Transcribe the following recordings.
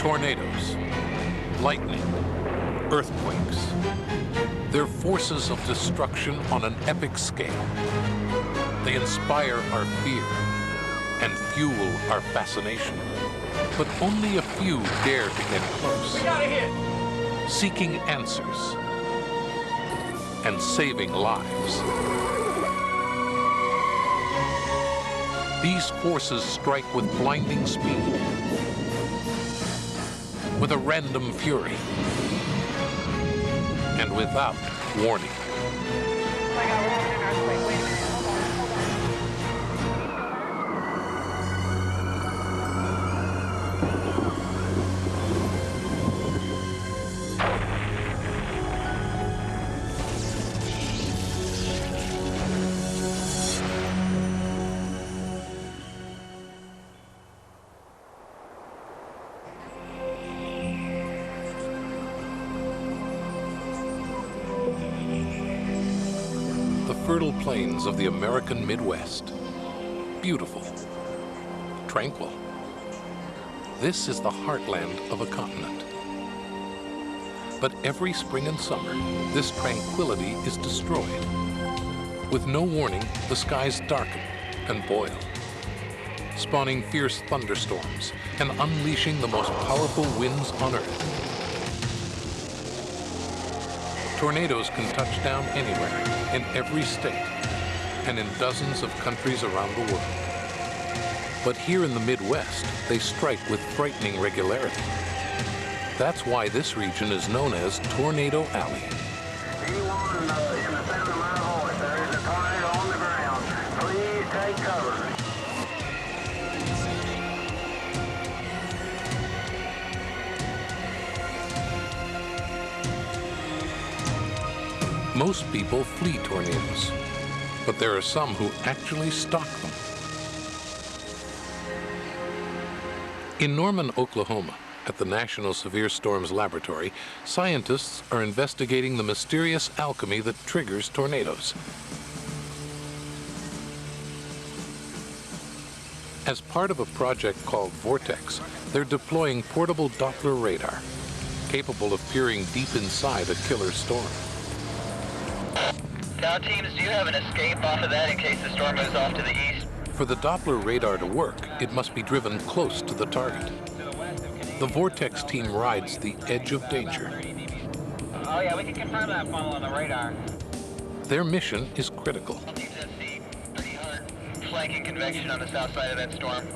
Tornadoes, lightning, earthquakes. They're forces of destruction on an epic scale. They inspire our fear and fuel our fascination. But only a few dare to get close. We got a hit! Seeking answers and saving lives. These forces strike with blinding speed, with a random fury, and without warning. Oh my God, we're having an earthquake. Wait a minute. Hold on. The fertile plains of the American Midwest. Beautiful, tranquil. This is the heartland of a continent. But every spring and summer, this tranquility is destroyed. With no warning, the skies darken and boil, spawning fierce thunderstorms and unleashing the most powerful winds on Earth. Tornadoes can touch down anywhere, in every state, and in dozens of countries around the world. But here in the Midwest, they strike with frightening regularity. That's why this region is known as Tornado Alley. Anyone in the sound of my voice, there is a tornado on the ground. Please take cover. Most people flee tornadoes, but there are some who actually stalk them. In Norman, Oklahoma, at the National Severe Storms Laboratory, scientists are investigating the mysterious alchemy that triggers tornadoes. As part of a project called Vortex, they're deploying portable Doppler radar, capable of peering deep inside a killer storm. Now, teams, do you have an escape off of that in case the storm moves off to the east? For the Doppler radar to work, it must be driven close to the target. The Vortex team rides the edge of danger. Oh yeah, we can confirm that funnel on the radar. Their mission is critical. Pretty hard flanking convection on the south side of that storm.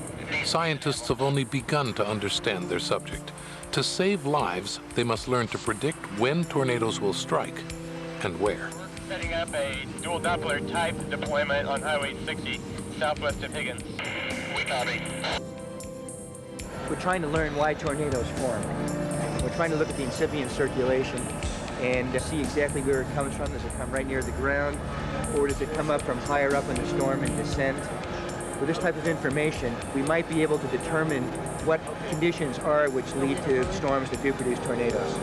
Scientists have only begun to understand their subject. To save lives, they must learn to predict when tornadoes will strike and where. Setting up a dual Doppler type deployment on Highway 60 southwest of Higgins. We copy. We're trying to learn why tornadoes form. We're trying to look at the incipient circulation and see exactly where it comes from. Does it come right near the ground, or does it come up from higher up in the storm and descend? With this type of information, we might be able to determine what conditions are which lead to storms that do produce tornadoes.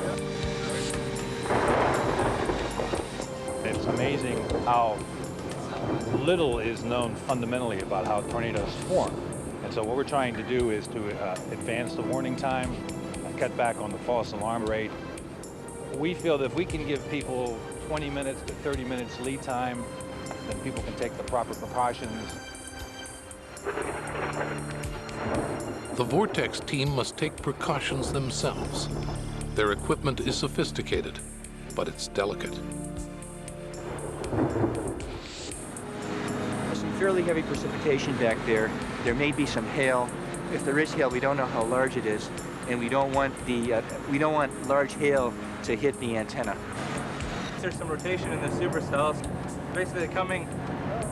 It's amazing how little is known fundamentally about how tornadoes form. And so what we're trying to do is to advance the warning time, cut back on the false alarm rate. We feel that if we can give people 20 minutes to 30 minutes lead time, then people can take the proper precautions. The Vortex team must take precautions themselves. Their equipment is sophisticated, but it's delicate. There's some fairly heavy precipitation back there. There may be some hail. If there is hail, we don't know how large it is, and we don't want large hail to hit the antenna. There's some rotation in the supercells. Basically coming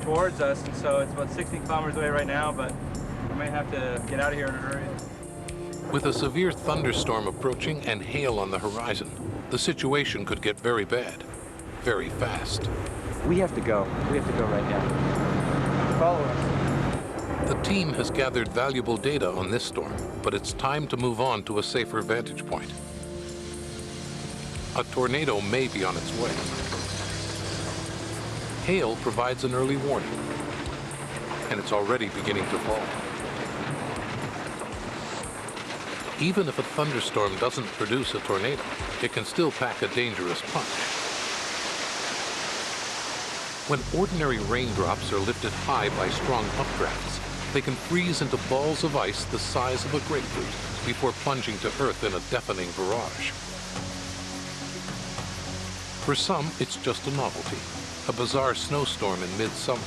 towards us, and so it's about 60 kilometers away right now, but we may have to get out of here in a hurry. With a severe thunderstorm approaching and hail on the horizon, the situation could get very bad, very fast. We have to go. We have to go right now. Follow us. The team has gathered valuable data on this storm, but it's time to move on to a safer vantage point. A tornado may be on its way. Hail provides an early warning, and it's already beginning to fall. Even if a thunderstorm doesn't produce a tornado, it can still pack a dangerous punch. When ordinary raindrops are lifted high by strong updrafts, they can freeze into balls of ice the size of a grapefruit before plunging to earth in a deafening barrage. For some, it's just a novelty, a bizarre snowstorm in midsummer.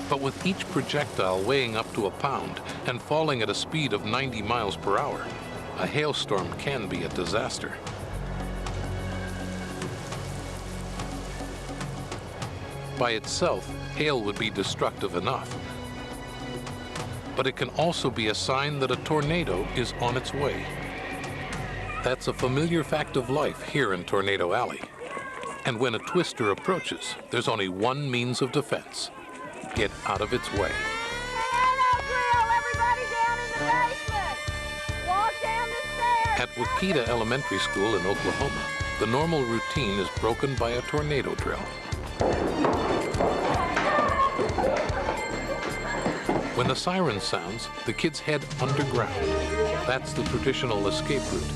But with each projectile weighing up to a pound and falling at a speed of 90 miles per hour, a hailstorm can be a disaster. By itself, hail would be destructive enough. But it can also be a sign that a tornado is on its way. That's a familiar fact of life here in Tornado Alley. And when a twister approaches, there's only one means of defense: get out of its way. Everybody down in the basement! Walk down the stairs! At Wakita Elementary School in Oklahoma, the normal routine is broken by a tornado drill. When the siren sounds, the kids head underground. That's the traditional escape route,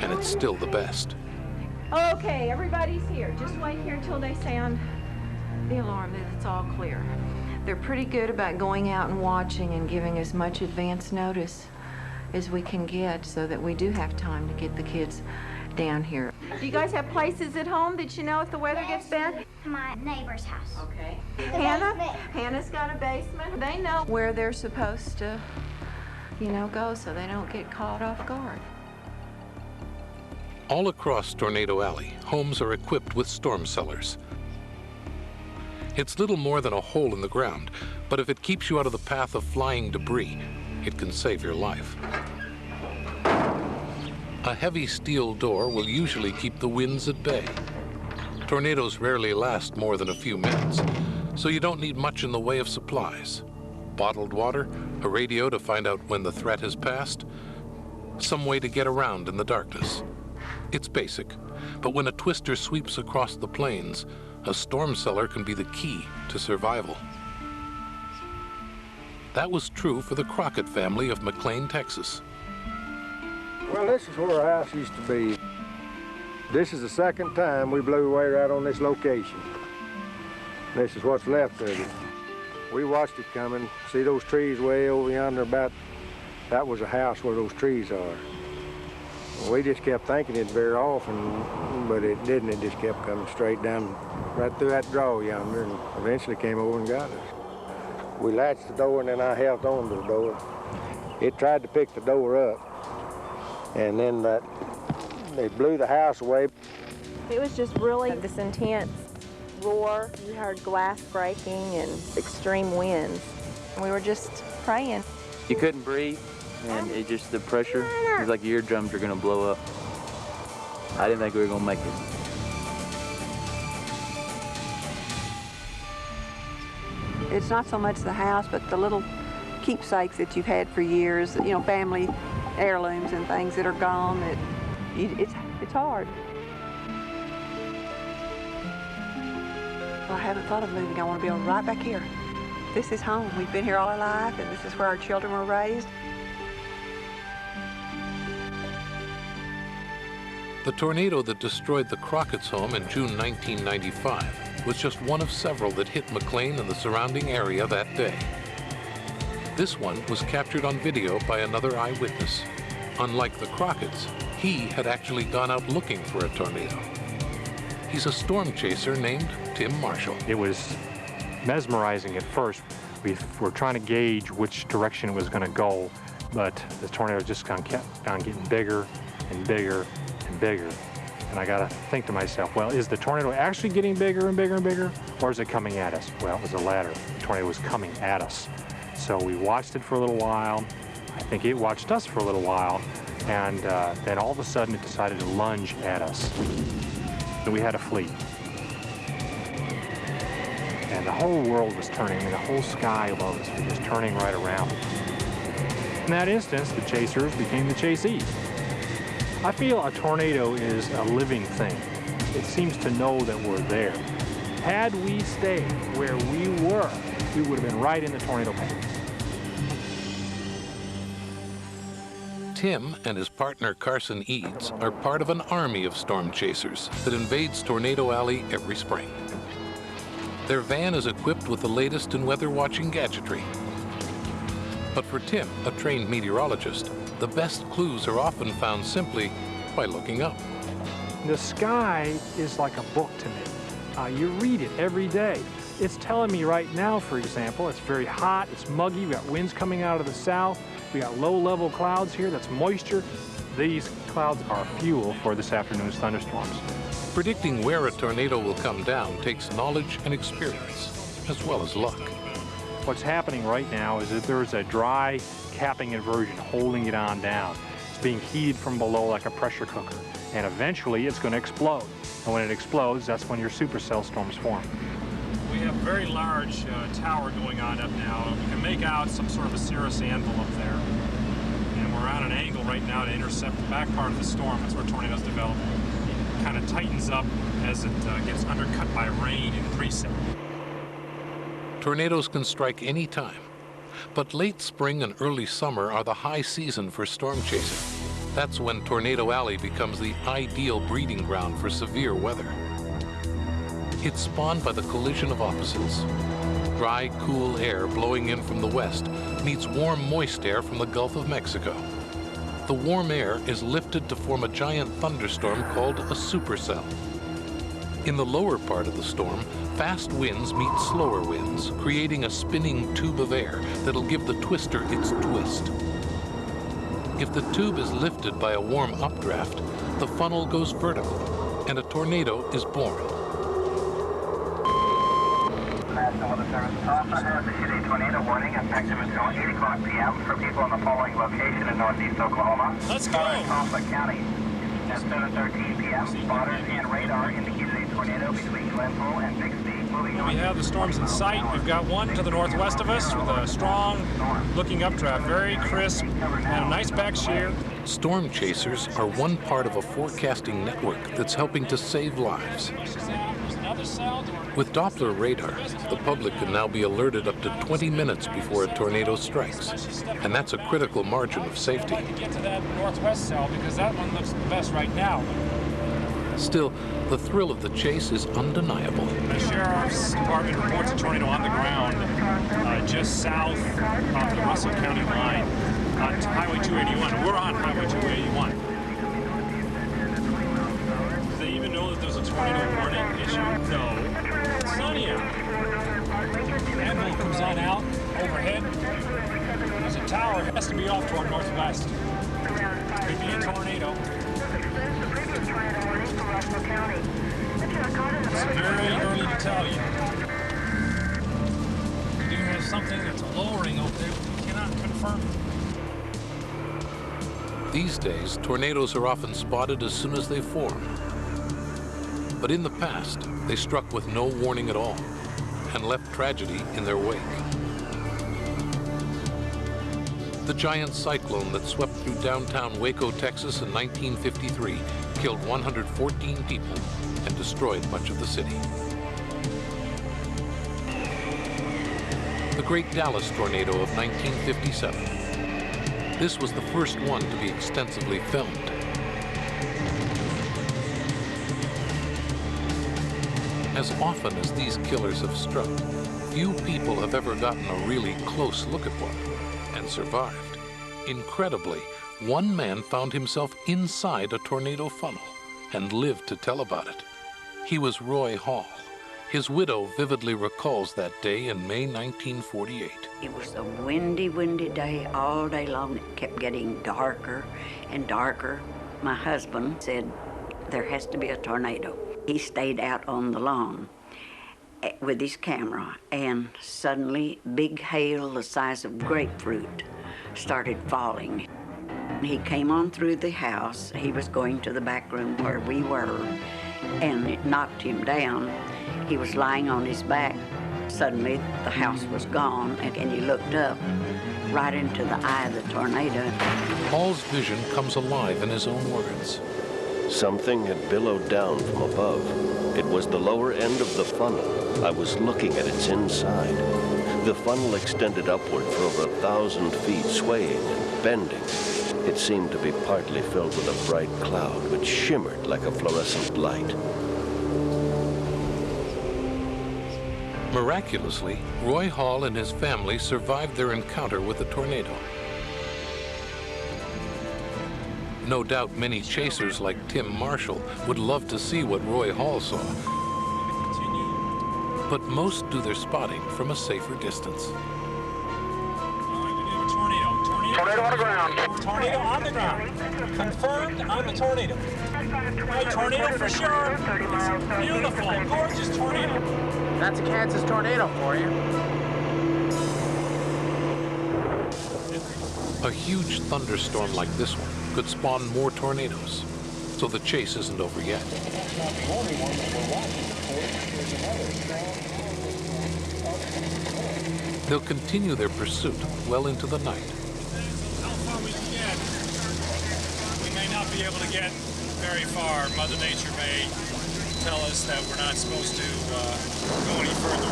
and it's still the best. Okay, everybody's here. Just wait here until they sound the alarm that it's all clear. They're pretty good about going out and watching and giving as much advance notice as we can get so that we do have time to get the kids down here. Do you guys have places at home that you know if the weather gets bad? My neighbor's house. Okay. Hannah? Hannah's got a basement. They know Where they're supposed to, go so they don't get caught off guard. All across Tornado Alley, homes are equipped with storm cellars. It's little more than a hole in the ground, but if it keeps you out of the path of flying debris, it can save your life. A heavy steel door will usually keep the winds at bay. Tornadoes rarely last more than a few minutes, so you don't need much in the way of supplies. Bottled water, a radio to find out when the threat has passed, some way to get around in the darkness. It's basic, but when a twister sweeps across the plains, a storm cellar can be the key to survival. That was true for the Crockett family of McLean, Texas. Well, this is where our house used to be. This is the second time we blew away right on this location. This is what's left of it. We watched it coming. See those trees way over yonder that was a house where those trees are. We just kept thinking it'd veer off, but it didn't. It just kept coming straight down right through that draw yonder and eventually came over and got us. We latched the door and then I held on to the door. It tried to pick the door up. And then they blew the house away. it was just really this intense roar. You heard glass breaking and extreme winds. We were just praying. You couldn't breathe, and it just, the pressure, it was like your eardrums are gonna blow up. I didn't think we were gonna make it. It's not so much the house, but the little keepsakes that you've had for years, you know, family heirlooms and things that are gone. It's hard. Well, I haven't thought of moving. I want to build right back here. This is home. We've been here all our life, and this is where our children were raised. The tornado that destroyed the Crockett's home in June 1995 was just one of several that hit McLean and the surrounding area that day. This one was captured on video by another eyewitness. Unlike the Crockett's, he had actually gone out looking for a tornado. He's a storm chaser named Tim Marshall. It was mesmerizing at first. We were trying to gauge which direction it was going to go, but the tornado just kept on getting bigger and bigger and bigger. And I got to think to myself, well, is the tornado actually getting bigger and bigger and bigger, or is it coming at us? Well, it was the latter. The tornado was coming at us. So we watched it for a little while. I think it watched us for a little while, and then all of a sudden it decided to lunge at us. And we had to flee. And the whole world was turning. I mean, the whole sky above us was just turning right around. In that instance, the chasers became the chasees. I feel a tornado is a living thing. It seems to know that we're there. Had we stayed where we were, we would have been right in the tornado path. Tim and his partner Carson Eads are part of an army of storm chasers that invades Tornado Alley every spring. Their van is equipped with the latest in weather watching gadgetry. But for Tim, a trained meteorologist, the best clues are often found simply by looking up. The sky is like a book to me. You read it every day. It's telling me right now, for example, it's very hot, it's muggy, we got winds coming out of the south, we got low-level clouds here, that's moisture. These clouds are fuel for this afternoon's thunderstorms. Predicting where a tornado will come down takes knowledge and experience, as well as luck. What's happening right now is that there's a dry capping inversion holding it on down. It's being heated from below like a pressure cooker, and eventually it's going to explode. And when it explodes, that's when your supercell storms form. We have a very large tower going on up now. We can make out some sort of a cirrus anvil up there. And we're on an angle right now to intercept the back part of the storm. That's where tornadoes develop. It kind of tightens up as it gets undercut by rain and precip. Tornadoes can strike any time, but late spring and early summer are the high season for storm chasing. That's when Tornado Alley becomes the ideal breeding ground for severe weather. It's spawned by the collision of opposites. Dry, cool air blowing in from the west meets warm, moist air from the Gulf of Mexico. The warm air is lifted to form a giant thunderstorm called a supercell. In the lower part of the storm, fast winds meet slower winds, creating a spinning tube of air that'll give the twister its twist. If the tube is lifted by a warm updraft, the funnel goes vertical, and a tornado is born. National Weather Service also has issued a tornado warning effective until 8 o'clock p.m. for people in the following location in northeast Oklahoma. Let's go! Conflict County. At 7:13 p.m., spotters and radar indicated a tornado between Glenville and Bixby moving north. We have the storms in sight. We've got one to the northwest of us with a strong looking updraft, very crisp, and a nice back shear. Storm chasers are one part of a forecasting network that's helping to save lives. With Doppler radar, the public can now be alerted up to 20 minutes before a tornado strikes, and that's a critical margin of safety. I'd like to get to that northwest cell because that one looks the best right now. Still, the thrill of the chase is undeniable. The Sheriff's Department reports a tornado on the ground just south of the Russell County line on Highway 281. We're on Highway 281. Do they even know that there's a tornado warning issued? No. It's sunny out. Anvil comes on out overhead. There's a tower. It has to be off toward northwest. Could be a tornado. It's very early to tell you. We do have something that's lowering over there, but we cannot confirm it. These days, tornadoes are often spotted as soon as they form. But in the past, they struck with no warning at all and left tragedy in their wake. The giant cyclone that swept through downtown Waco, Texas in 1953 killed 114 people and destroyed much of the city. The Great Dallas Tornado of 1957. This was the first one to be extensively filmed. As often as these killers have struck, few people have ever gotten a really close look at one and survived. Incredibly, one man found himself inside a tornado funnel and lived to tell about it. He was Roy Hall. His widow vividly recalls that day in May 1948. It was a windy, windy day all day long. It kept getting darker and darker. My husband said, there has to be a tornado. He stayed out on the lawn with his camera, and suddenly big hail the size of grapefruit started falling. He came on through the house. He was going to the back room where we were, and it knocked him down. He was lying on his back. Suddenly, the house was gone, and he looked up right into the eye of the tornado. Hall's vision comes alive in his own words. Something had billowed down from above. It was the lower end of the funnel. I was looking at its inside. The funnel extended upward for over 1,000 feet, swaying and bending. It seemed to be partly filled with a bright cloud which shimmered like a fluorescent light. Miraculously, Roy Hall and his family survived their encounter with the tornado. No doubt many chasers like Tim Marshall would love to see what Roy Hall saw. But most do their spotting from a safer distance. Tornado on the ground. Tornado on the ground. Confirmed on the tornado. Hey, tornado for sure. It's beautiful, gorgeous tornado. That's a Kansas tornado for you. A huge thunderstorm like this one could spawn more tornadoes, so the chase isn't over yet. They'll continue their pursuit well into the night. How far we can get. We may not be able to get very far. Mother Nature may tell us that we're not supposed to go any further.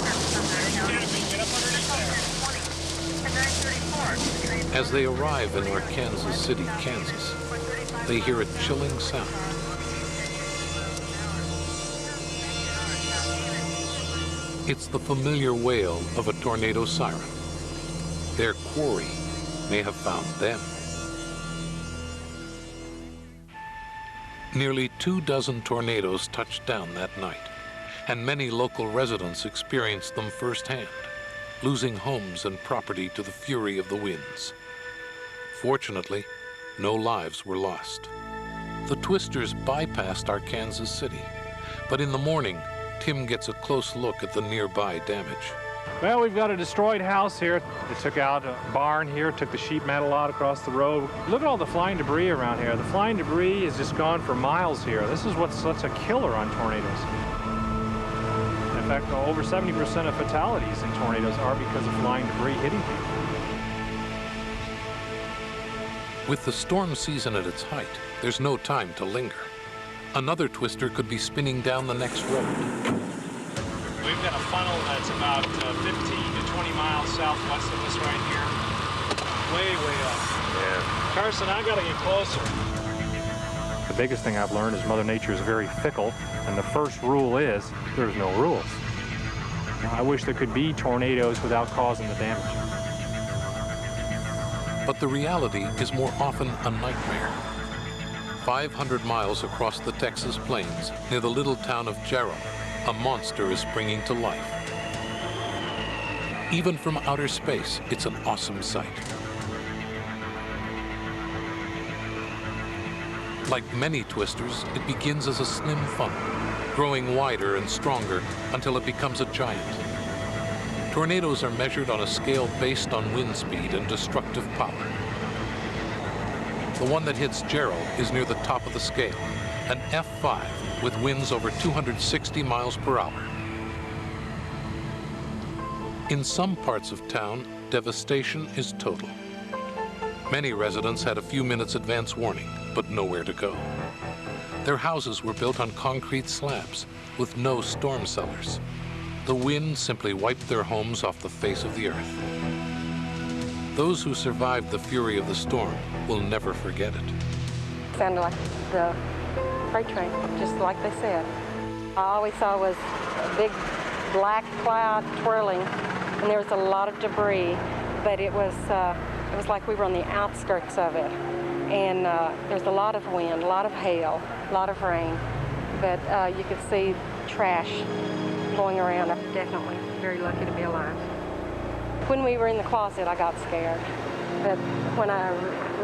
Get up underneath there. As they arrive in Arkansas City, Kansas, they hear a chilling sound. It's the familiar wail of a tornado siren. Their quarry may have found them. Nearly 24 tornadoes touched down that night, and many local residents experienced them firsthand, losing homes and property to the fury of the winds. Fortunately, no lives were lost. The twisters bypassed Arkansas City, but in the morning, Tim gets a close look at the nearby damage. Well, we've got a destroyed house here. They took out a barn here, took the sheet metal out across the road. Look at all the flying debris around here. The flying debris is just gone for miles here. This is what's such a killer on tornadoes. In fact, over 70% of fatalities in tornadoes are because of flying debris hitting people. With the storm season at its height, there's no time to linger. Another twister could be spinning down the next road. We've got a funnel that's about 15 to 20 miles southwest of us right here. Way up. Yeah. Carson, I gotta get closer. The biggest thing I've learned is Mother Nature is very fickle, and the first rule is there's no rules. I wish there could be tornadoes without causing the damage. But the reality is more often a nightmare. 500 miles across the Texas plains, near the little town of Jarrow, a monster is springing to life. Even from outer space, it's an awesome sight. Like many twisters, it begins as a slim funnel, growing wider and stronger until it becomes a giant. Tornadoes are measured on a scale based on wind speed and destructive power. The one that hits Jarrow is near the top of the scale, an F5 with winds over 260 miles per hour. In some parts of town, devastation is total. Many residents had a few minutes advance warning, but nowhere to go. Their houses were built on concrete slabs with no storm cellars. The wind simply wiped their homes off the face of the earth. Those who survived the fury of the storm will never forget it. Sounded like the freight train, just like they said. All we saw was a big black cloud twirling, and there was a lot of debris, but it was like we were on the outskirts of it. And there's a lot of wind, a lot of hail, a lot of rain, but you could see trash blowing around. I'm definitely very lucky to be alive. When we were in the closet, I got scared, but when I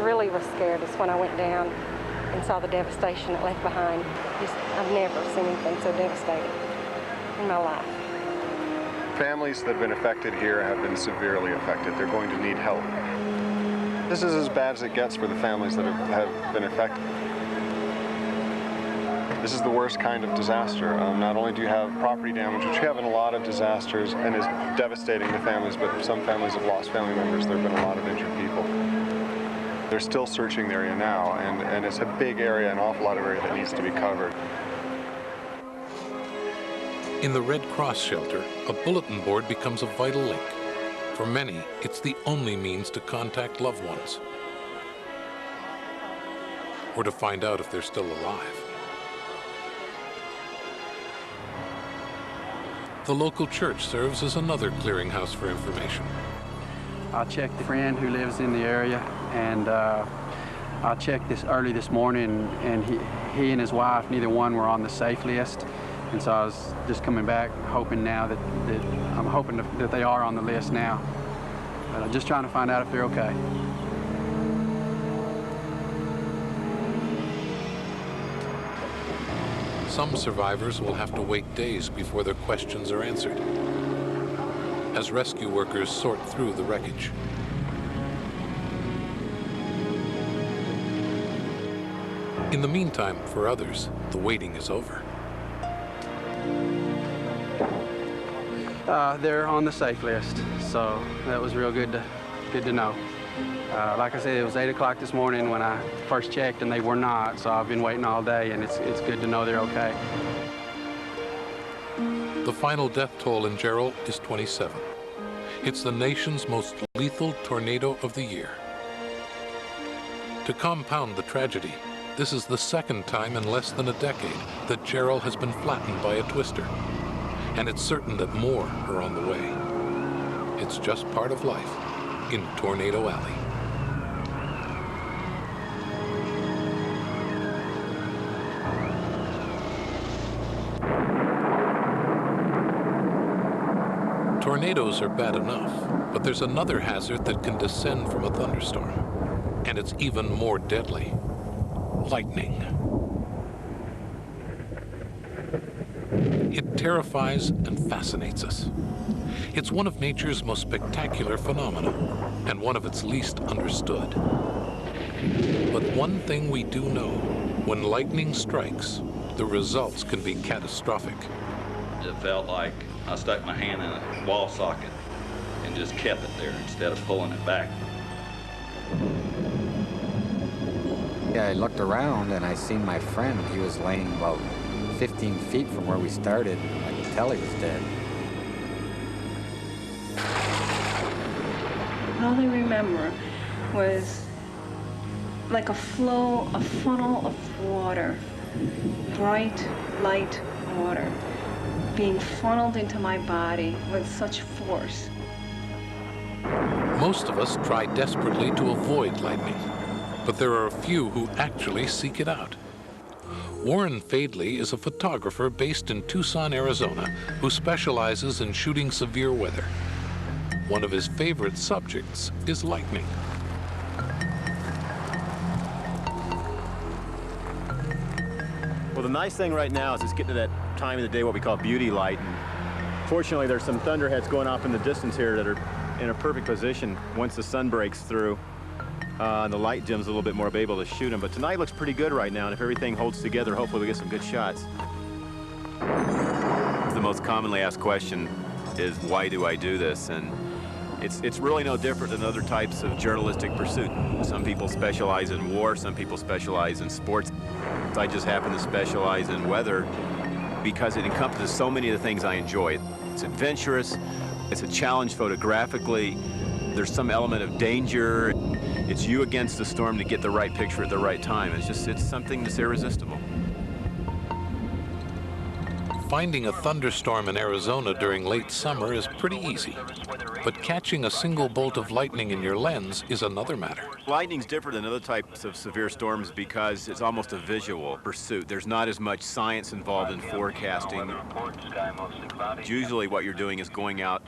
really was scared is when I went down and saw the devastation it left behind. I've never seen anything so devastating in my life. Families that have been affected here have been severely affected. They're going to need help. This is as bad as it gets for the families that have been affected. This is the worst kind of disaster. Not only do you have property damage, which you have in a lot of disasters and is devastating to families, but some families have lost family members. There have been a lot of injured people. They're still searching the area now, and it's a big area, an awful lot of area that needs to be covered. In the Red Cross shelter, a bulletin board becomes a vital link. For many, it's the only means to contact loved ones. or to find out if they're still alive. The local church serves as another clearinghouse for information. I checked a friend who lives in the area, and I checked this early this morning, and he and his wife, neither one were on the safe list. And so I was just coming back, hoping now that I'm hoping that they are on the list now. But I'm just trying to find out if they're okay. Some survivors will have to wait days before their questions are answered, as rescue workers sort through the wreckage. In the meantime, for others, the waiting is over. They're on the safe list, so that was real good to know. Like I said, it was 8 o'clock this morning when I first checked, and they were not, so I've been waiting all day, and it's good to know they're okay. The final death toll in Jarrell is 27. It's the nation's most lethal tornado of the year. To compound the tragedy, this is the second time in less than a decade that Jarrell has been flattened by a twister. And it's certain that more are on the way. It's just part of life in Tornado Alley. Tornadoes are bad enough, but there's another hazard that can descend from a thunderstorm, and it's even more deadly: lightning. It terrifies and fascinates us. It's one of nature's most spectacular phenomena, and one of its least understood. But one thing we do know: when lightning strikes, the results can be catastrophic. It felt like I stuck my hand in a wall socket and just kept it there instead of pulling it back. Yeah, I looked around and I seen my friend. He was laying about 15 feet from where we started. I could tell he was dead. All I remember was like a flow, a funnel of water, bright, light water, being funneled into my body with such force. Most of us try desperately to avoid lightning, but there are a few who actually seek it out. Warren Fadley is a photographer based in Tucson, Arizona, who specializes in shooting severe weather. One of his favorite subjects is lightning. Well, the nice thing right now is it's getting to that time of the day what we call beauty light. And fortunately, there's some thunderheads going off in the distance here that are in a perfect position once the sun breaks through. And the light dim's a little bit more able to shoot them. But tonight looks pretty good right now, and if everything holds together, hopefully we get some good shots. The most commonly asked question is, why do I do this? And it's really no different than other types of journalistic pursuit. Some people specialize in war, some people specialize in sports. I just happen to specialize in weather because it encompasses so many of the things I enjoy. It's adventurous, it's a challenge photographically, there's some element of danger. It's you against the storm to get the right picture at the right time. It's something that's irresistible. Finding a thunderstorm in Arizona during late summer is pretty easy, but catching a single bolt of lightning in your lens is another matter. Lightning's different than other types of severe storms because it's almost a visual pursuit. There's not as much science involved in forecasting. Usually what you're doing is going out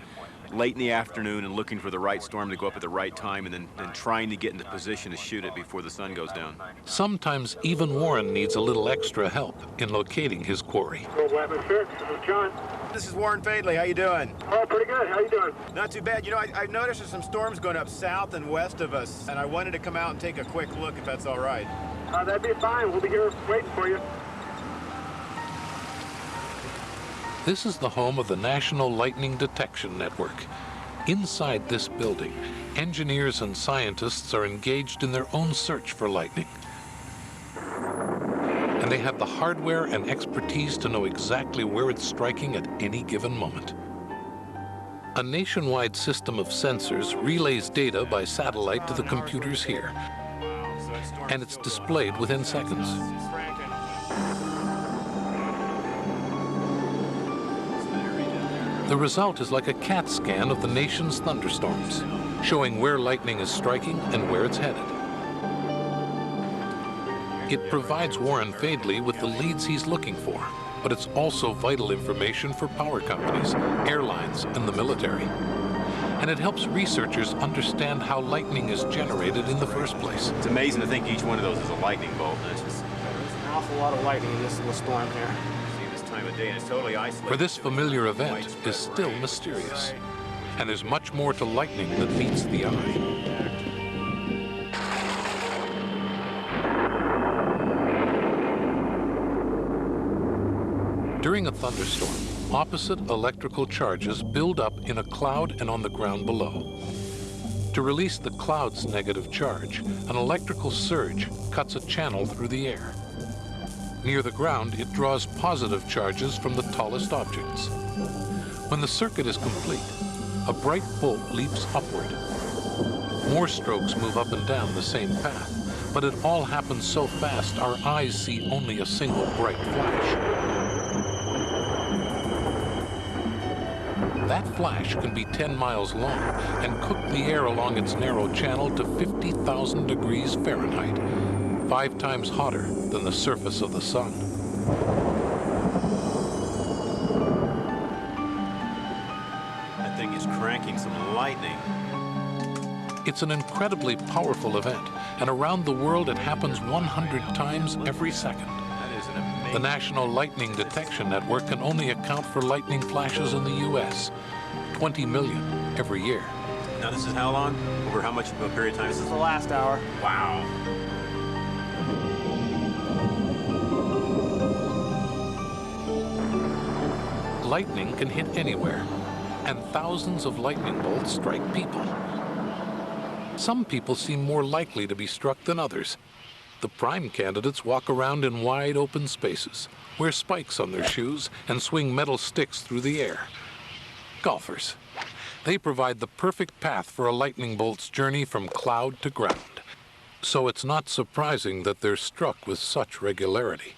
late in the afternoon and looking for the right storm to go up at the right time, and then trying to get into position to shoot it before the sun goes down. Sometimes even Warren needs a little extra help in locating his quarry. This is John. This is Warren Fadley. How you doing? Oh, pretty good. How you doing? Not too bad. You know, I've noticed there's some storms going up south and west of us, and I wanted to come out and take a quick look if that's all right. That'd be fine. We'll be here waiting for you. This is the home of the National Lightning Detection Network. Inside this building, engineers and scientists are engaged in their own search for lightning. And they have the hardware and expertise to know exactly where it's striking at any given moment. A nationwide system of sensors relays data by satellite to the computers here. and it's displayed within seconds. The result is like a CAT scan of the nation's thunderstorms, showing where lightning is striking and where it's headed. It provides Warren Fadley with the leads he's looking for, but it's also vital information for power companies, airlines, and the military. And it helps researchers understand how lightning is generated in the first place. It's amazing to think each one of those is a lightning bolt. There's an awful lot of lightning in this little storm here. Time of day, and it's totally isolated. For this familiar event is still mysterious, and there's much more to lightning that meets the eye. During a thunderstorm, opposite electrical charges build up in a cloud and on the ground below. To release the cloud's negative charge, an electrical surge cuts a channel through the air. Near the ground, it draws positive charges from the tallest objects. When the circuit is complete, a bright bolt leaps upward. More strokes move up and down the same path, but it all happens so fast our eyes see only a single bright flash. That flash can be 10 miles long and cook the air along its narrow channel to 50,000 degrees Fahrenheit. 5 times hotter than the surface of the sun. That thing is cranking some lightning. It's an incredibly powerful event, and around the world it happens 100 times every second. That is an amazing... The National Lightning Detection Network can only account for lightning flashes in the U.S. 20 million every year. Now this is how long? Over how much of a period of time? This is the last hour. Wow. Lightning can hit anywhere, and thousands of lightning bolts strike people. Some people seem more likely to be struck than others. The prime candidates walk around in wide open spaces, wear spikes on their shoes, and swing metal sticks through the air. Golfers. They provide the perfect path for a lightning bolt's journey from cloud to ground. So it's not surprising that they're struck with such regularity.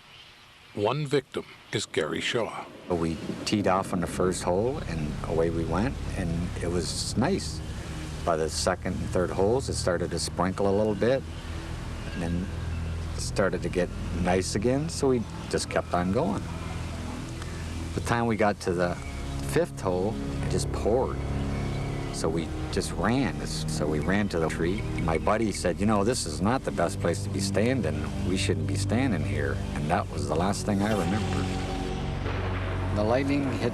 One victim is Gary Shaw. We teed off on the first hole, and away we went, and it was nice. By the second and third holes, it started to sprinkle a little bit, and then it started to get nice again, so we just kept on going. By the time we got to the fifth hole, it just poured. So we just ran. So we ran to the tree. My buddy said, you know, this is not the best place to be standing. We shouldn't be standing here. And that was the last thing I remember. The lightning hit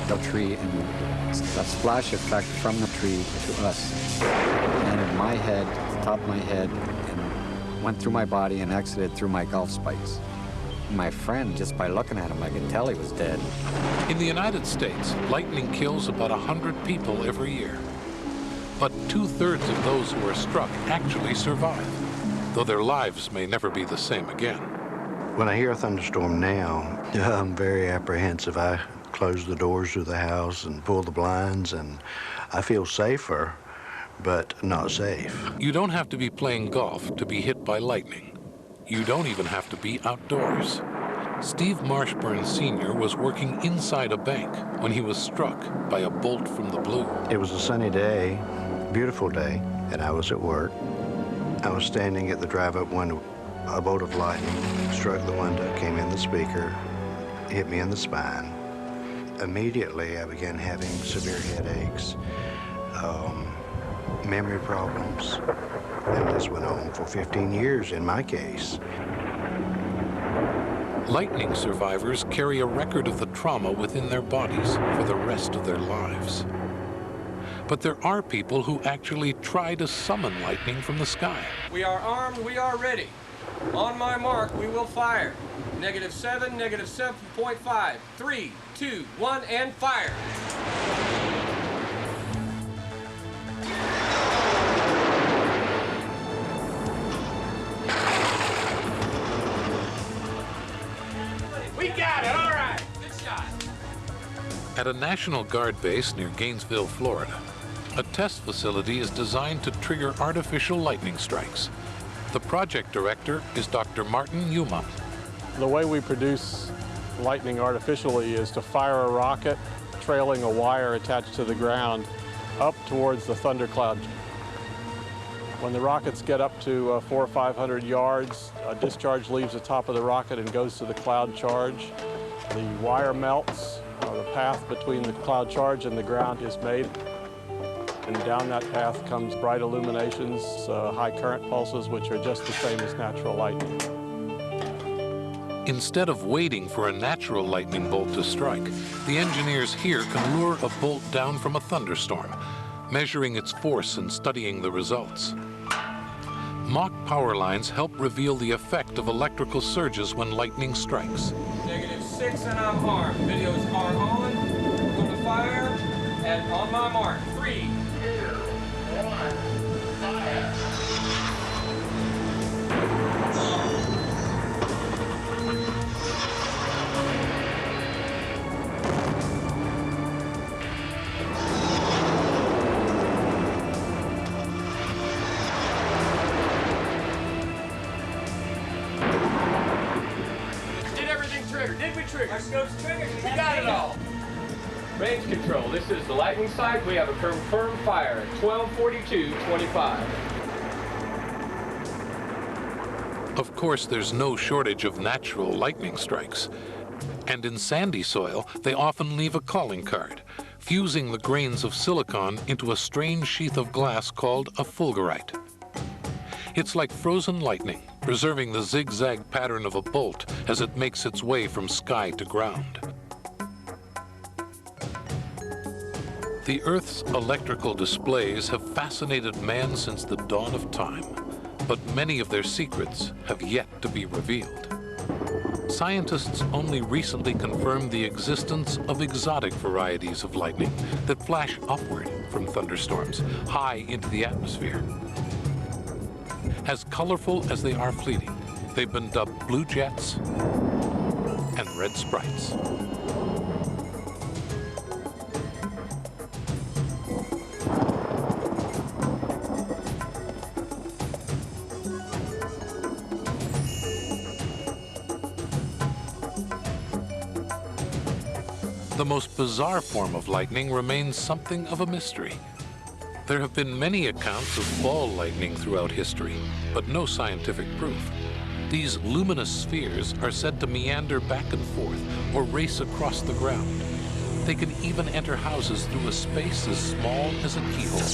the tree, and a splash effect from the tree to us. And in my head, the top of my head, and went through my body and exited through my golf spikes. My friend, just by looking at him, I could tell he was dead. In the United States, lightning kills about 100 people every year. But 2/3 of those who are struck actually survive, though their lives may never be the same again. When I hear a thunderstorm now, I'm very apprehensive. I close the doors of the house and pull the blinds, and I feel safer, but not safe. You don't have to be playing golf to be hit by lightning. You don't even have to be outdoors. Steve Marshburn Sr. was working inside a bank when he was struck by a bolt from the blue. It was a sunny day, beautiful day, and I was at work. I was standing at the drive-up window. A bolt of lightning struck the window, came in the speaker, hit me in the spine. Immediately, I began having severe headaches, memory problems, and this went on for 15 years in my case. Lightning survivors carry a record of the trauma within their bodies for the rest of their lives. But there are people who actually try to summon lightning from the sky. We are armed, we are ready. On my mark, we will fire. -7, -7.5. 3, 2, 1, and fire. We got it, all right. Good shot. At a National Guard base near Gainesville, Florida, a test facility is designed to trigger artificial lightning strikes. The project director is Dr. Martin Yuma. The way we produce lightning artificially is to fire a rocket trailing a wire attached to the ground up towards the thundercloud. When the rockets get up to 400 or 500 yards, a discharge leaves the top of the rocket and goes to the cloud charge. The wire melts, the path between the cloud charge and the ground is made. And down that path comes bright illuminations, high current pulses, which are just the same as natural lightning. Instead of waiting for a natural lightning bolt to strike, the engineers here can lure a bolt down from a thunderstorm, measuring its force and studying the results. Mock power lines help reveal the effect of electrical surges when lightning strikes. -6 and I'm armed. Videos are on. We're going to fire and on my mark. 3, 2, 1, fire. Did we trigger? Our scope's triggered. We got it all. Range control. This is the lightning site. We have a confirmed fire at 12:42:25. Of course, there's no shortage of natural lightning strikes. And in sandy soil, they often leave a calling card, fusing the grains of silicon into a strange sheath of glass called a fulgurite. It's like frozen lightning, preserving the zigzag pattern of a bolt as it makes its way from sky to ground. The Earth's electrical displays have fascinated man since the dawn of time, but many of their secrets have yet to be revealed. Scientists only recently confirmed the existence of exotic varieties of lightning that flash upward from thunderstorms high into the atmosphere. As colorful as they are fleeting, they've been dubbed blue jets and red sprites. The most bizarre form of lightning remains something of a mystery. There have been many accounts of ball lightning throughout history, but no scientific proof. These luminous spheres are said to meander back and forth or race across the ground. They can even enter houses through a space as small as a keyhole.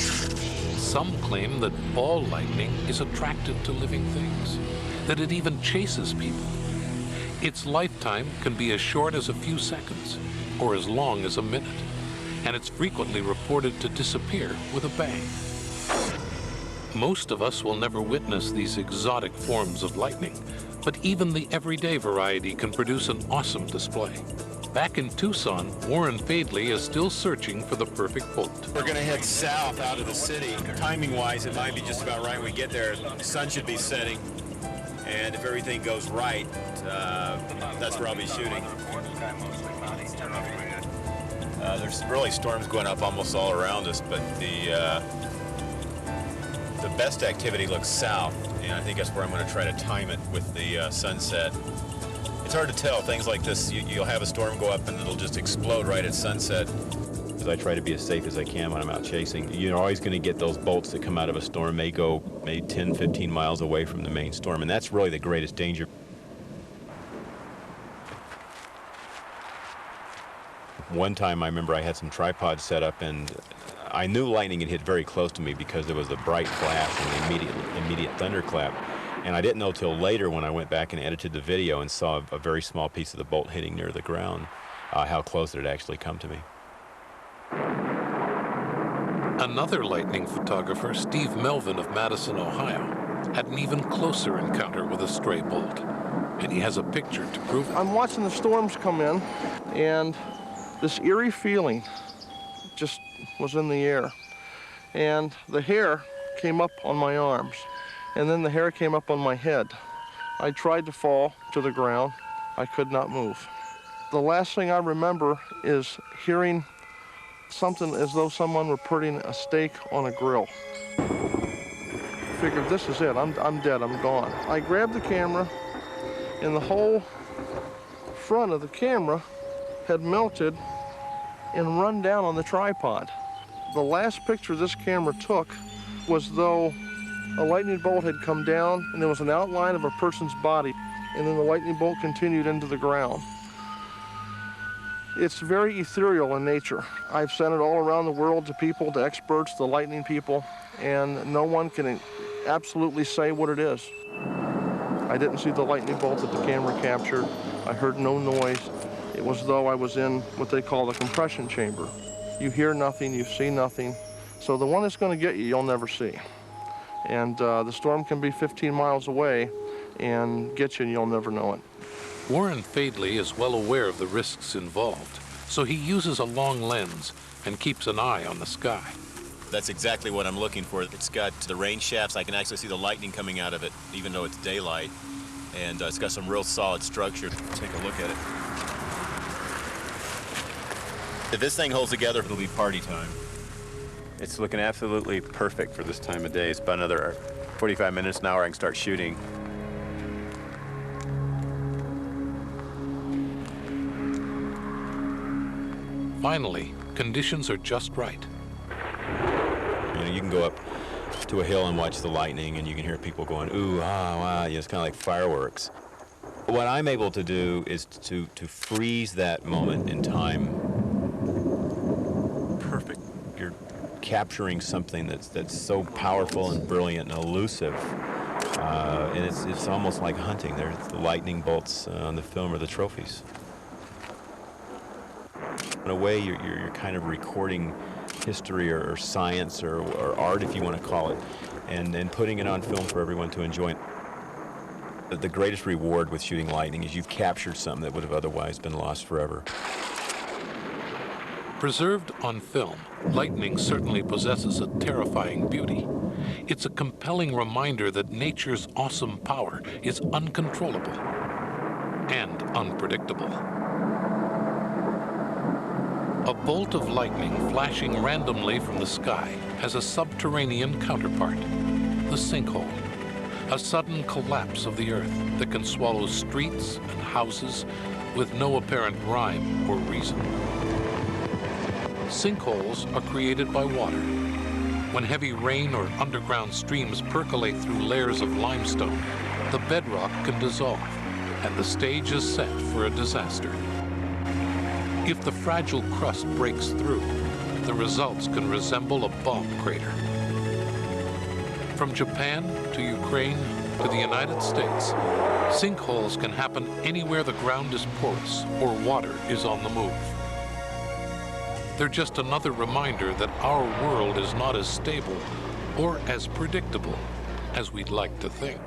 Some claim that ball lightning is attracted to living things, that it even chases people. Its lifetime can be as short as a few seconds or as long as a minute, and it's frequently reported to disappear with a bang. Most of us will never witness these exotic forms of lightning, but even the everyday variety can produce an awesome display. Back in Tucson, Warren Fadley is still searching for the perfect bolt. We're going to head south out of the city. Timing-wise, it might be just about right when we get there. The sun should be setting, and if everything goes right, that's where I'll be shooting. There's really storms going up almost all around us, but the best activity looks south, and I think that's where I'm going to try to time it with the sunset. It's hard to tell. Things like this, you'll have a storm go up and it'll just explode right at sunset. Because I try to be as safe as I can when I'm out chasing. You're always going to get those bolts that come out of a storm, may go 10, 15 miles away from the main storm, and that's really the greatest danger. One time I remember I had some tripods set up, and I knew lightning had hit very close to me because there was a bright flash and the immediate thunderclap. And I didn't know till later when I went back and edited the video and saw a very small piece of the bolt hitting near the ground, how close it had actually come to me. Another lightning photographer, Steve Melvin of Madison, Ohio, had an even closer encounter with a stray bolt. And he has a picture to prove it. I'm watching the storms come in, and this eerie feeling just was in the air. And the hair came up on my arms, and then the hair came up on my head. I tried to fall to the ground. I could not move. The last thing I remember is hearing something as though someone were putting a steak on a grill. figured, this is it. I'm dead. I'm gone. I grabbed the camera, and the whole front of the camera had melted and run down on the tripod. The last picture this camera took was though a lightning bolt had come down and there was an outline of a person's body, and then the lightning bolt continued into the ground. It's very ethereal in nature. I've sent it all around the world to people, to experts, to lightning people, and no one can absolutely say what it is. I didn't see the lightning bolt that the camera captured. I heard no noise. It was as though I was in what they call the compression chamber. You hear nothing, you see nothing. So the one that's going to get you, you'll never see. And the storm can be 15 miles away and get you and you'll never know it. Warren Fadley is well aware of the risks involved, so he uses a long lens and keeps an eye on the sky. That's exactly what I'm looking for. It's got the rain shafts. I can actually see the lightning coming out of it, even though it's daylight. And it's got some real solid structure. Take a look at it. If this thing holds together, it'll be party time. It's looking absolutely perfect for this time of day. It's about another 45 minutes, an hour, I can start shooting. Finally, conditions are just right. You know, you can go up to a hill and watch the lightning, and you can hear people going, ooh, ah, wow. You know, it's kind of like fireworks. What I'm able to do is to freeze that moment in time. Perfect. You're capturing something that's so powerful and brilliant and elusive. And it's almost like hunting. There's the lightning bolts on the film are the trophies. In a way, you're kind of recording history or science or art, if you want to call it, and putting it on film for everyone to enjoy. The greatest reward with shooting lightning is you've captured something that would have otherwise been lost forever. Preserved on film, lightning certainly possesses a terrifying beauty. It's a compelling reminder that nature's awesome power is uncontrollable and unpredictable. A bolt of lightning flashing randomly from the sky has a subterranean counterpart, the sinkhole, a sudden collapse of the earth that can swallow streets and houses with no apparent rhyme or reason. Sinkholes are created by water. When heavy rain or underground streams percolate through layers of limestone, the bedrock can dissolve, and the stage is set for a disaster. If the fragile crust breaks through, the results can resemble a bomb crater. From Japan to Ukraine to the United States, sinkholes can happen anywhere the ground is porous or water is on the move. They're just another reminder that our world is not as stable or as predictable as we'd like to think.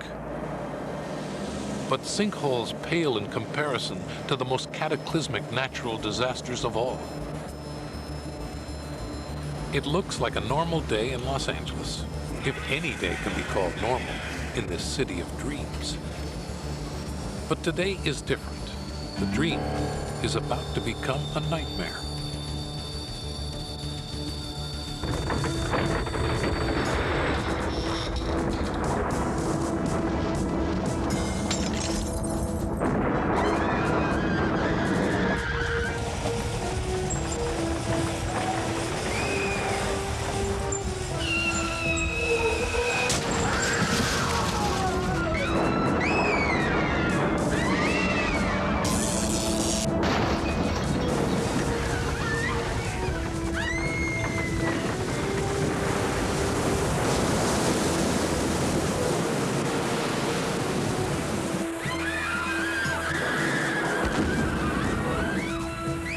But sinkholes pale in comparison to the most cataclysmic natural disasters of all. It looks like a normal day in Los Angeles, if any day can be called normal in this city of dreams. But today is different. The dream is about to become a nightmare.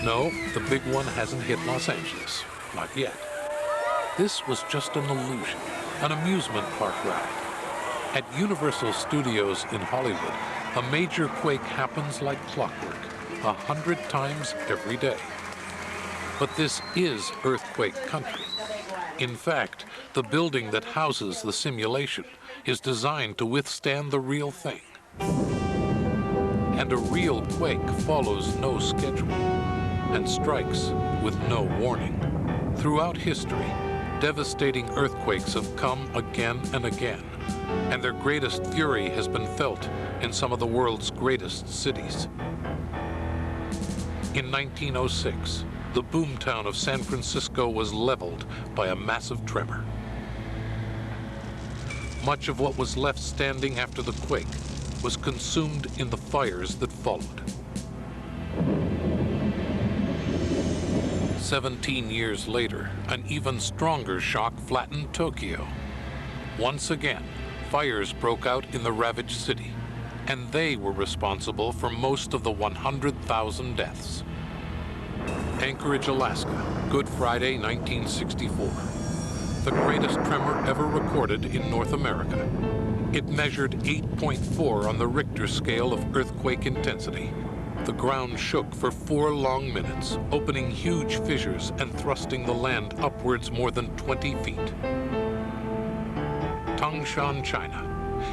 No, the big one hasn't hit Los Angeles. Not yet. This was just an illusion, an amusement park ride. At Universal Studios in Hollywood, a major quake happens like clockwork, 100 times every day. But this is earthquake country. In fact, the building that houses the simulation is designed to withstand the real thing. And a real quake follows no schedule and strikes with no warning. Throughout history, devastating earthquakes have come again and again, and their greatest fury has been felt in some of the world's greatest cities. In 1906, the boomtown of San Francisco was leveled by a massive tremor. Much of what was left standing after the quake was consumed in the fires that followed. 17 years later, an even stronger shock flattened Tokyo. Once again, fires broke out in the ravaged city, and they were responsible for most of the 100,000 deaths. Anchorage, Alaska, Good Friday, 1964. The greatest tremor ever recorded in North America. It measured 8.4 on the Richter scale of earthquake intensity. The ground shook for 4 long minutes, opening huge fissures and thrusting the land upwards more than 20 feet. Tangshan, China.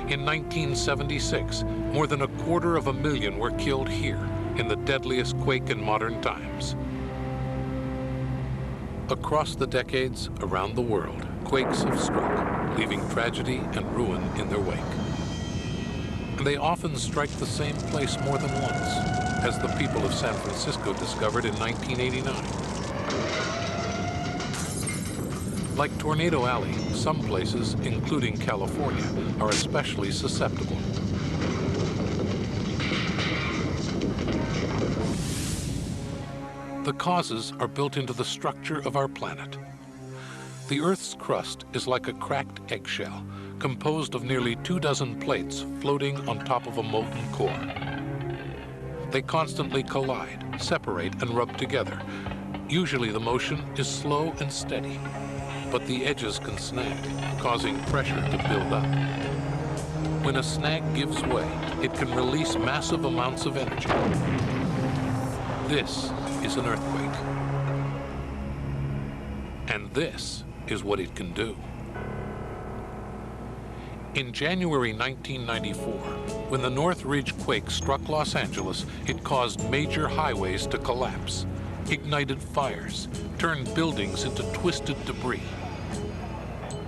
In 1976, more than 250,000 were killed here in the deadliest quake in modern times. Across the decades, around the world, quakes have struck, leaving tragedy and ruin in their wake. And they often strike the same place more than once, as the people of San Francisco discovered in 1989. Like Tornado Alley, some places, including California, are especially susceptible. The causes are built into the structure of our planet. The Earth's crust is like a cracked eggshell, composed of nearly 24 plates floating on top of a molten core. They constantly collide, separate, and rub together. Usually the motion is slow and steady, but the edges can snag, causing pressure to build up. When a snag gives way, it can release massive amounts of energy. This is an earthquake. And this is what it can do. In January 1994, when the Northridge quake struck Los Angeles, it caused major highways to collapse, ignited fires, turned buildings into twisted debris.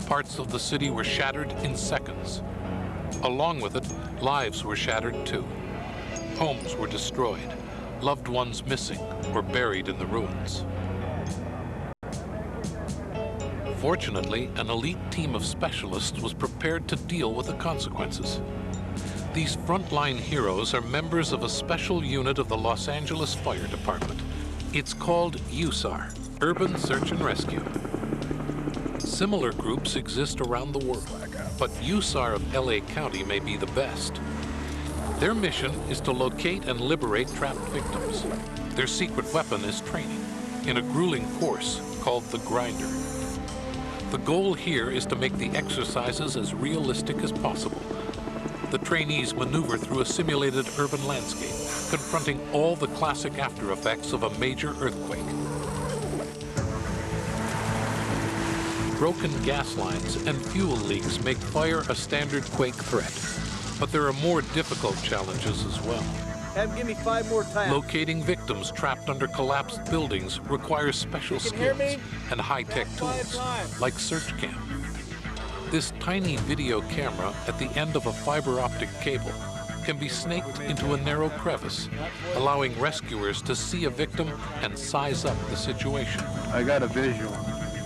Parts of the city were shattered in seconds. Along with it, lives were shattered too. Homes were destroyed, loved ones missing or buried in the ruins. Fortunately, an elite team of specialists was prepared to deal with the consequences. These frontline heroes are members of a special unit of the Los Angeles Fire Department. It's called USAR, Urban Search and Rescue. Similar groups exist around the world, but USAR of LA County may be the best. Their mission is to locate and liberate trapped victims. Their secret weapon is training in a grueling course called the Grinder. The goal here is to make the exercises as realistic as possible. The trainees maneuver through a simulated urban landscape, confronting all the classic after effects of a major earthquake. Broken gas lines and fuel leaks make fire a standard quake threat, but there are more difficult challenges as well. Have him give me 5 more times. Locating victims trapped under collapsed buildings requires special skills and high-tech tools, like SearchCam. This tiny video camera at the end of a fiber optic cable can be snaked into a narrow crevice, allowing rescuers to see a victim and size up the situation. I got a visual.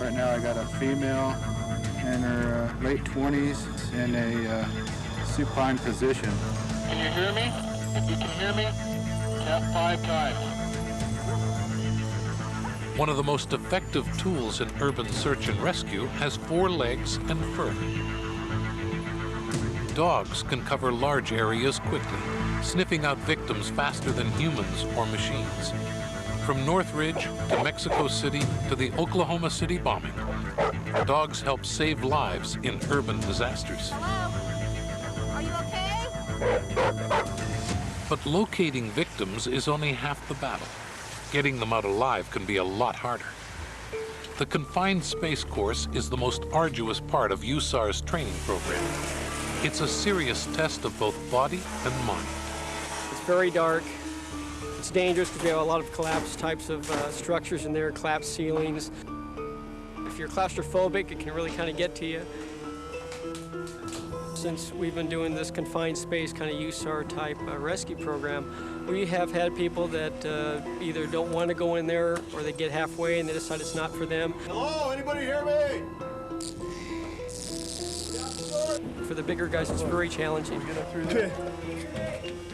Right now I got a female in her late 20s in a supine position. Can you hear me? If you can hear me, tap 5 times. One of the most effective tools in urban search and rescue has 4 legs and fur. Dogs can cover large areas quickly, sniffing out victims faster than humans or machines. From Northridge to Mexico City to the Oklahoma City bombing, dogs help save lives in urban disasters. Hello? Are you okay? But locating victims is only half the battle. Getting them out alive can be a lot harder. The confined space course is the most arduous part of USAR's training program. It's a serious test of both body and mind. It's very dark. It's dangerous because we have a lot of collapsed types of structures in there, collapsed ceilings. If you're claustrophobic, it can really kind of get to you. Since we've been doing this confined space kind of USAR type rescue program, we have had people that either don't want to go in there or they get halfway and they decide it's not for them. Hello, anybody hear me? For the bigger guys, it's very challenging.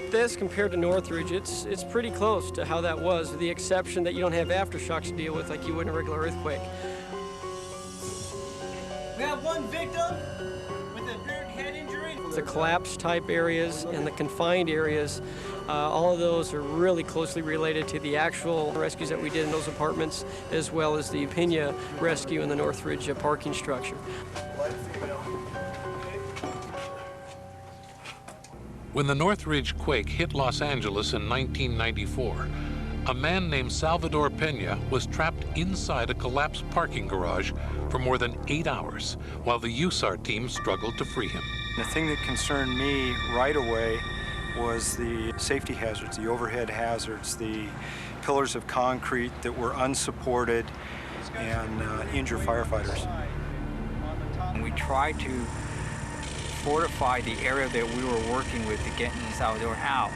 This compared to Northridge, it's pretty close to how that was, with the exception that you don't have aftershocks to deal with like you would in a regular earthquake. We have one victim with a apparent head injury. The collapse type areas and the confined areas, all of those are really closely related to the actual rescues that we did in those apartments, as well as the Pena rescue in the Northridge parking structure. When the Northridge quake hit Los Angeles in 1994, a man named Salvador Pena was trapped inside a collapsed parking garage for more than 8 hours while the USAR team struggled to free him. The thing that concerned me right away was the safety hazards, the overhead hazards, the pillars of concrete that were unsupported and injure firefighters. We tried to fortify the area that we were working with to get Salvador out.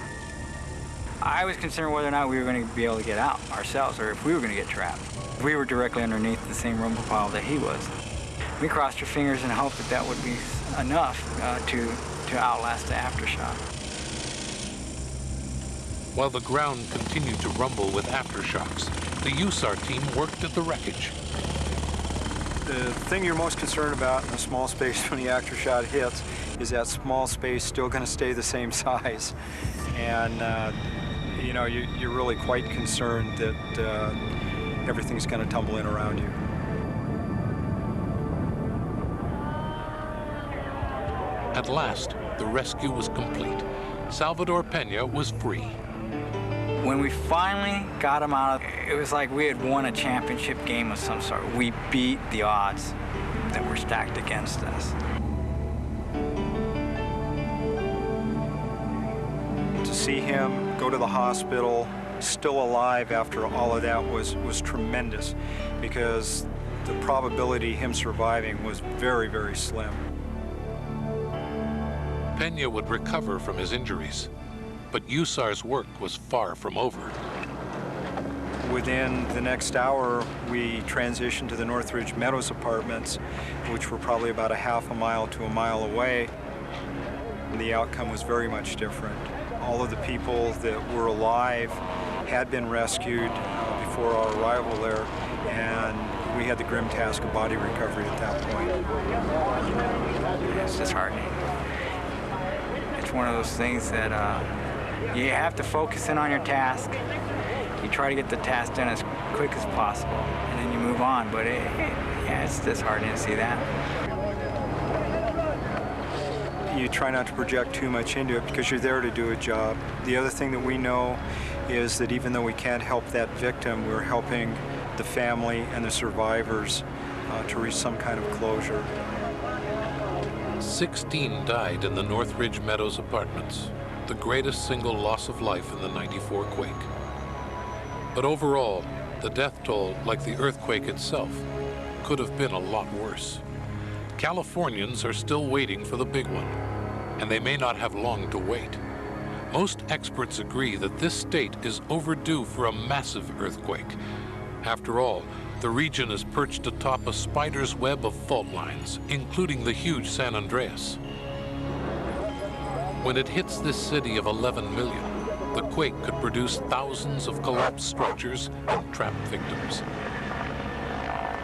I was concerned whether or not we were going to be able to get out ourselves or if we were going to get trapped. We were directly underneath the same rumble pile that he was. We crossed our fingers and hoped that that would be enough to outlast the aftershock. While the ground continued to rumble with aftershocks, the USAR team worked at the wreckage. The thing you're most concerned about in a small space when the aftershock hits is that small space still going to stay the same size. And you know, you're really quite concerned that everything's going to tumble in around you. At last, the rescue was complete. Salvador Pena was free. When we finally got him out, it was like we had won a championship game of some sort. We beat the odds that were stacked against us. To see him go to the hospital, still alive after all of that was tremendous, because the probability of him surviving was very, very slim. Pena would recover from his injuries, but USAR's work was far from over. Within the next hour, we transitioned to the Northridge Meadows apartments, which were probably about a half a mile to a mile away. And the outcome was very much different. All of the people that were alive had been rescued before our arrival there, and we had the grim task of body recovery at that point. It's disheartening. It's one of those things that you have to focus in on your task. You try to get the task done as quick as possible, and then you move on. But yeah, it's disheartening to see that. You try not to project too much into it because you're there to do a job. The other thing that we know is that even though we can't help that victim, we're helping the family and the survivors to reach some kind of closure. 16 died in the Northridge Meadows apartments, the greatest single loss of life in the '94 quake. But overall, the death toll, like the earthquake itself, could have been a lot worse. Californians are still waiting for the big one, and they may not have long to wait. Most experts agree that this state is overdue for a massive earthquake. After all, the region is perched atop a spider's web of fault lines, including the huge San Andreas. When it hits this city of 11 million, the quake could produce thousands of collapsed structures and trapped victims.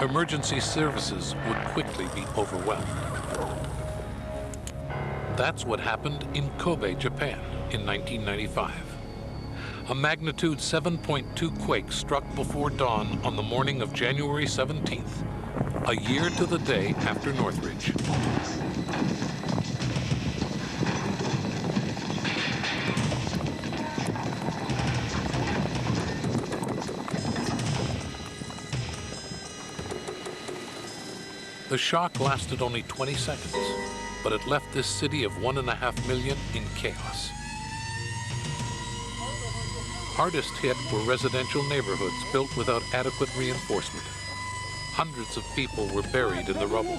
Emergency services would quickly be overwhelmed. That's what happened in Kobe, Japan in 1995. A magnitude 7.2 quake struck before dawn on the morning of January 17th, a year to the day after Northridge. The shock lasted only 20 seconds, but it left this city of 1.5 million in chaos. Hardest hit were residential neighborhoods built without adequate reinforcement. Hundreds of people were buried in the rubble.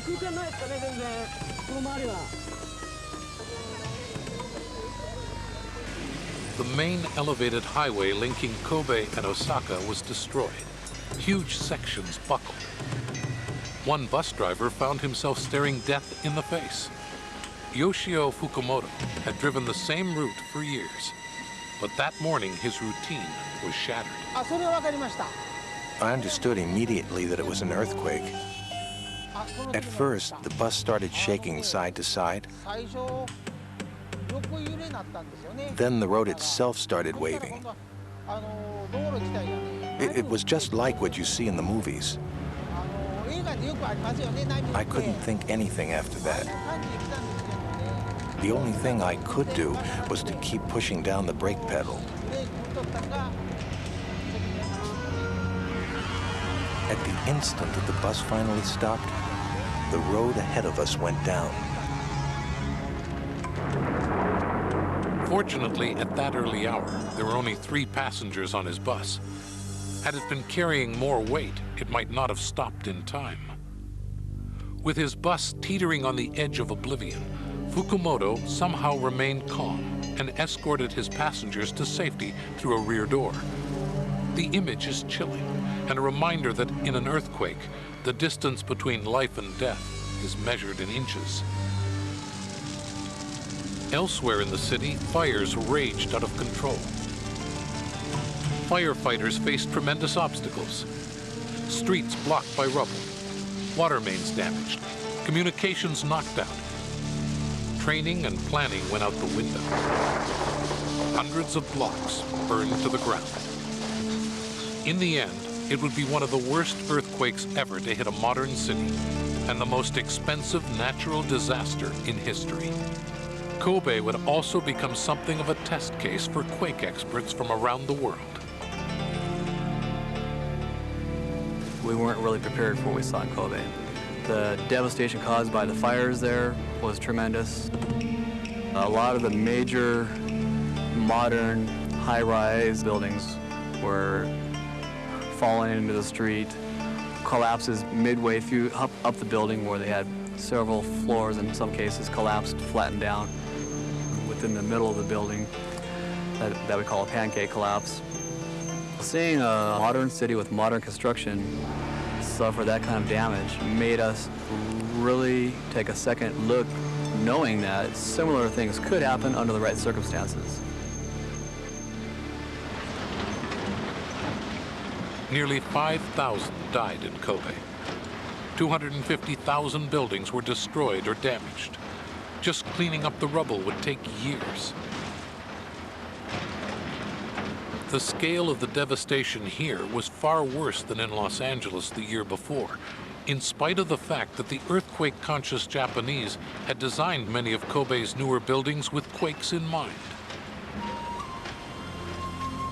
The main elevated highway linking Kobe and Osaka was destroyed. Huge sections buckled. One bus driver found himself staring death in the face. Yoshio Fukumoto had driven the same route for years, but that morning his routine was shattered. I understood immediately that it was an earthquake. At first, the bus started shaking side to side. Then the road itself started waving. It was just like what you see in the movies. I couldn't think anything after that. The only thing I could do was to keep pushing down the brake pedal. At the instant that the bus finally stopped, the road ahead of us went down. Fortunately, at that early hour, there were only 3 passengers on his bus. Had it been carrying more weight, it might not have stopped in time. With his bus teetering on the edge of oblivion, Fukumoto somehow remained calm and escorted his passengers to safety through a rear door. The image is chilling and a reminder that in an earthquake, the distance between life and death is measured in inches. Elsewhere in the city, fires raged out of control. Firefighters faced tremendous obstacles. Streets blocked by rubble, water mains damaged, communications knocked out. Training and planning went out the window. Hundreds of blocks burned to the ground. In the end, it would be one of the worst earthquakes ever to hit a modern city and the most expensive natural disaster in history. Kobe would also become something of a test case for quake experts from around the world. We weren't really prepared for what we saw in Kobe. The devastation caused by the fires there was tremendous. A lot of the major modern high-rise buildings were falling into the street. Collapses midway through up the building where they had several floors, in some cases collapsed, flattened down. Within the middle of the building that we call a pancake collapse. Seeing a modern city with modern construction suffer that kind of damage made us really take a second look, knowing that similar things could happen under the right circumstances. Nearly 5,000 died in Kobe. 250,000 buildings were destroyed or damaged. Just cleaning up the rubble would take years. The scale of the devastation here was far worse than in Los Angeles the year before, in spite of the fact that the earthquake-conscious Japanese had designed many of Kobe's newer buildings with quakes in mind.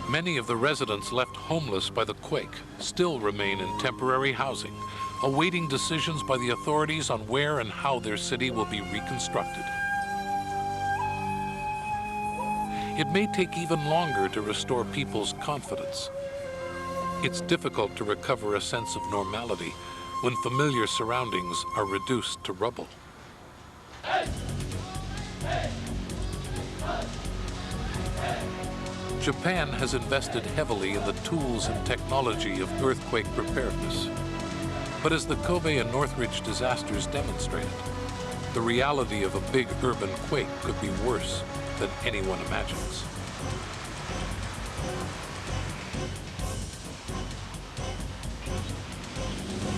Many of the residents left homeless by the quake still remain in temporary housing, awaiting decisions by the authorities on where and how their city will be reconstructed. It may take even longer to restore people's confidence. It's difficult to recover a sense of normality when familiar surroundings are reduced to rubble. Japan has invested heavily in the tools and technology of earthquake preparedness. But as the Kobe and Northridge disasters demonstrated, the reality of a big urban quake could be worse than anyone imagines.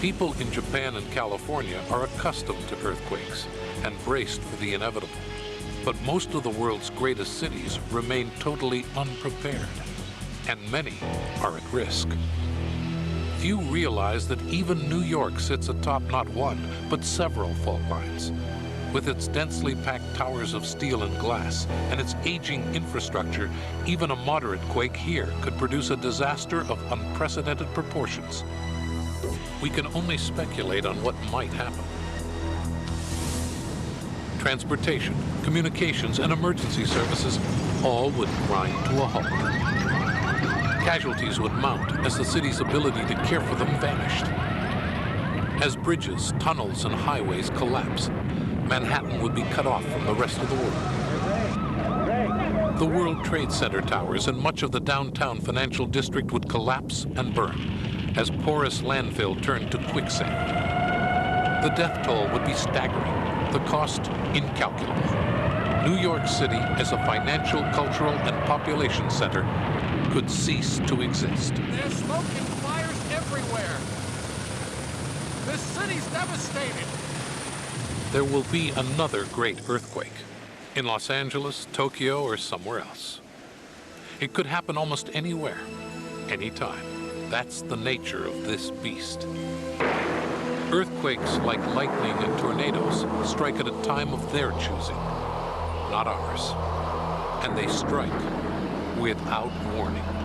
People in Japan and California are accustomed to earthquakes and braced for the inevitable. But most of the world's greatest cities remain totally unprepared, and many are at risk. Few realize that even New York sits atop not one, but several fault lines. With its densely packed towers of steel and glass and its aging infrastructure, even a moderate quake here could produce a disaster of unprecedented proportions. We can only speculate on what might happen. Transportation, communications, and emergency services all would grind to a halt. Casualties would mount as the city's ability to care for them vanished. As bridges, tunnels, and highways collapse, Manhattan would be cut off from the rest of the world. The World Trade Center towers and much of the downtown financial district would collapse and burn as porous landfill turned to quicksand. The death toll would be staggering, the cost incalculable. New York City, as a financial, cultural, and population center, could cease to exist. There's smoke and fires everywhere. This city's devastated. There will be another great earthquake in Los Angeles, Tokyo, or somewhere else. It could happen almost anywhere, anytime. That's the nature of this beast. Earthquakes, like lightning and tornadoes, strike at a time of their choosing, not ours. And they strike without warning.